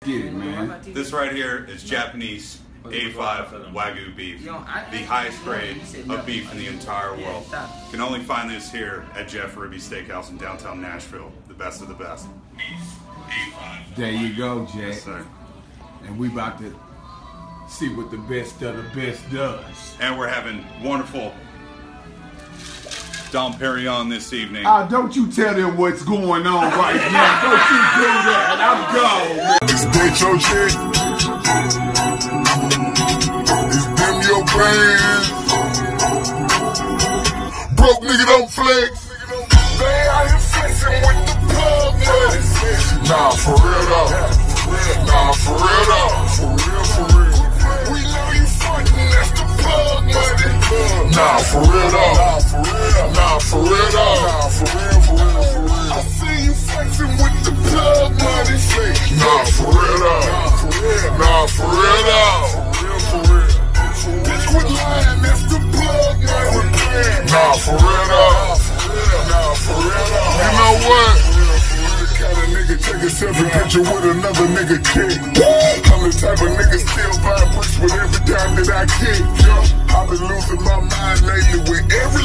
Get it, man. This right here is Japanese A5 Wagyu beef, the highest grade of beef in the entire world. You can only find this here at Jeff Ruby Steakhouse in downtown Nashville. The best of the best. There you go, Jack. Yes, sir. And we about to see what the best of the best does. And we're having wonderful Dom Perignon this evening. Don't you tell them what's going on right now. Don't you do that. I'm gone. Is that your chick? Is them your plans? Broke nigga don't flex. They out here flexing with the plug money. Nah, for real though. Nah, for real though. For real. We know you fucking, that's the plug money. Nah, for real though. Nah, for real though. Nah, for real. I see you flexing with the plug money. Nah, for real though. Nah, for real though. Bitch, quit lying, that's the plug money. Nah, for real though. Nah, for real though. You know what? Kind of nigga take a selfie picture with another nigga kick. I'm the type of nigga still buy bricks with every time that I kick. I've been losing my mind lately with every